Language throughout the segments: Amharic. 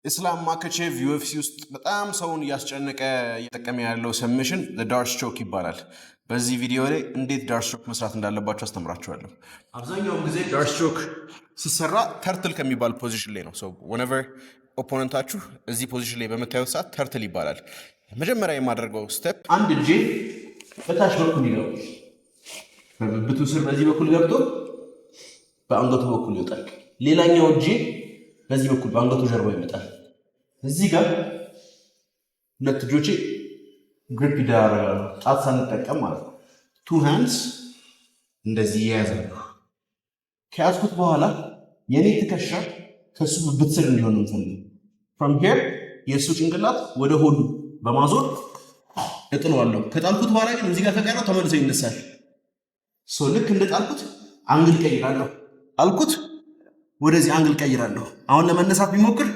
ኢስላም ማካቼቭ ዩኤፍሲ ውስጥ በጣም ሰውን እያስጨነቀ እየተጠቀመ ያለው ሰብሚሽን ዳርት ስትሮክ ይባላል። በዚህ ቪዲዮ ላይ እንዴት ዳርት ስትሮክ መስራት እንዳለባቸው አስተምራችኋለሁ። አብዛኛውን ጊዜ ዳርት ስትሮክ ሲሰራ ተርትል ከሚባል ፖዚሽን ላይ ነው። ወነቨር ኦፖነንታችሁ እዚህ ፖዚሽን ላይ በምታዩት ሰዓት ተርትል ይባላል። መጀመሪያ የማደርገው ስቴፕ አንድ እጄ በታች በኩል ይገባ፣ በብብቱ ስር በዚህ በኩል ገብቶ በአንገቱ በኩል ይወጣል። ሌላኛው እጄ በዚህ በኩል በአንገቱ ጀርባ ይመጣል። እዚህ ጋር ሁለት እጆቼ ግሪፕ ይደራረጋሉ፣ ጣት ሳንጠቀም ማለት ነው። ቱ ሃንድስ እንደዚህ ይያዛሉ። ከያዝኩት በኋላ የኔ ትከሻ ከሱ ብብት ስር እንዲሆን ነው የምፈልገው። ፍሮም ሄር የእሱ ጭንቅላት ወደ ሆዱ በማዞር እጥለዋለሁ። ከጣልኩት በኋላ ግን እዚህ ጋር ከቀረው ተመልሶ ይነሳል። ልክ እንደጣልኩት አንግል ቀይራለሁ። አልኩት ወደዚህ አንግል ቀይራለሁ። አሁን ለመነሳት ቢሞክር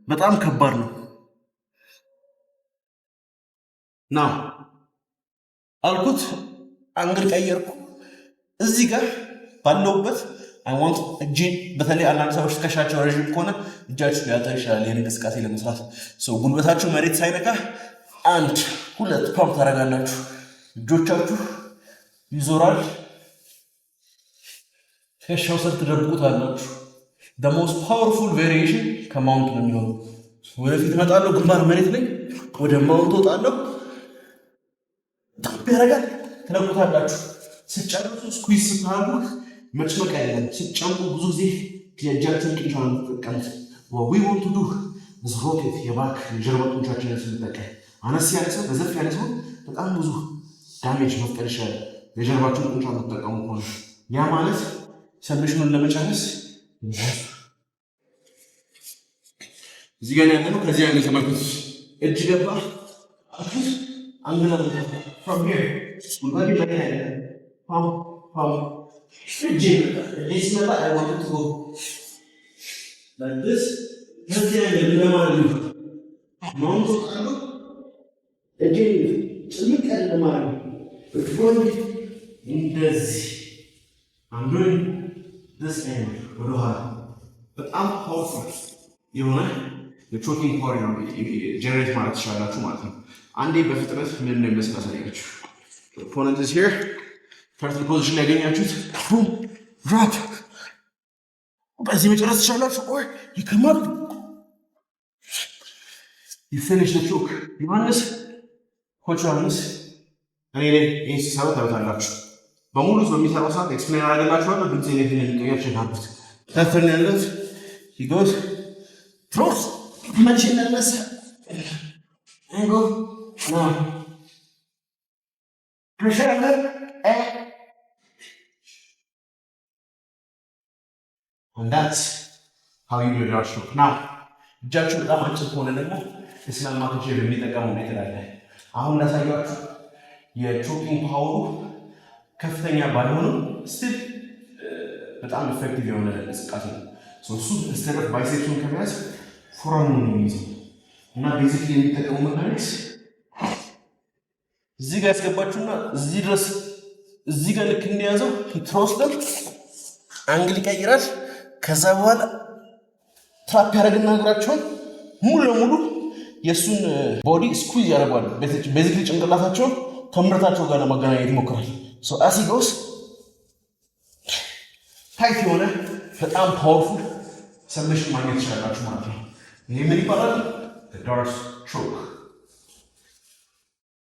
በጣም ከባድ ነው። ናው አልኩት አንግል ቀየርኩ። እዚህ ጋር ባለውበት አይ ዋንት እጄን በተለይ አንዳንድ ሰዎች ትከሻቸው ረዥም ከሆነ እጃችሁ ሊያጠር ይችላል ይህን እንቅስቃሴ ለመስራት። ጉልበታችሁ መሬት ሳይነካ 1 2 ፓምፕ ታደርጋላችሁ። እጆቻችሁ ይዞራል። ትከሻው ስር ትደብቁታላችሁ። the most powerful variation ከማውንት ነው የሚሆነው። ወደፊት እመጣለሁ፣ ግንባር መሬት ላይ ወደ ማውንት ወጣለሁ። ታፕ ያደርጋል፣ ትለቁታላችሁ። ስትጨርሱ ስኩዊዝ ስታደርጉ መጭመቅ አይደለም። ስትጨምቁ ብዙ ጊዜ የእጃችሁን ጡንቻ ነው የምትጠቀሙት። what we want to do is rotate የባክ የጀርባ ጡንቻችንን ስንጠቀም አነስ ያለ ሰው በዘፍ ያለ ሰው በጣም ብዙ ዳሜጅ መፍጠር ይችላል። የጀርባችሁን ጡንቻ የምትጠቀሙ ከሆነ ያ ማለት ሰብሚሽኑን ለመጨረስ እዚህ ጋር ያለነው ከዚህ አንግል ተመልከቱ። እጅ ገባ አንግል from here ጉልበቴ ላይ ያለ ፓም እጅ ሲመጣ I want to go like this። ከዚህ አንግል ለማለት ነው ማውንት አሉ እጅ ጭምቅ ያለ ማለት ነው። እንደዚህ I'm doing this end ወደኋላ በጣም ፓወርፉል የሆነ የቾኪንግ ፓወር ነው ጀነሬት ማለት ትችላላችሁ ማለት ነው። አንዴ በፍጥነት ምን እንደሚመስል አሳያችሁ። ኦፖነንት is here ተርትል ፖዚሽን ላይ ያገኛችሁት ቡም ድራፕ በዚህ መጨረስ ትችላላችሁ። or you come up you finish the choke። ዮሐንስ ኮች ዮሐንስ እኔ ይህን ሲሰራ ታዩታላችሁ። በሙሉ በሚሰራው ሰዓት ኤክስፕሌን አደረግላችኋለሁ። ድምፅ ኔት የሚቀየር ሸካበት ተፍርን ያለት ሂጎስ ትሮስ መልሽ እንደመሰ አንጎ ና ፕሬሸር and that's how you do your dart stroke። now እጃችሁ በጣም አጭር ከሆነ ደግሞ ኢስላም ማካቼቭ የሚጠቀመው ሜትድ አለ። አሁን ላሳያችሁ። የቾኪንግ ፓወሩ ከፍተኛ ባይሆንም ስቲል በጣም ኢፌክቲቭ የሆነ እንቅስቃሴ ነው። እሱ ስቴፕ ባይሴፕሱን ከመያዝ ፎራም ነው የሚይዘው እና ቤዚክሊ የሚጠቀሙ መካኒክስ እዚህ ጋር ያስገባችሁና እዚህ ድረስ እዚህ ጋር ልክ እንደያዘው ትሮስደም አንግል ይቀይራል። ከዛ በኋላ ትራፕ ያደርግና እግራቸውን ሙሉ ለሙሉ የእሱን ቦዲ ስኩዊዝ ያደርጓል። ቤዚክሊ ጭንቅላታቸውን ከምርታቸው ጋር ለማገናኘት ይሞክራል። as he goes ታይት የሆነ በጣም ፓወርፉል ሰብሚሽን ማግኘት ትችላላችሁ ማለት ነው። ይህ ምን ይባላል? ዳርት ስትሮክ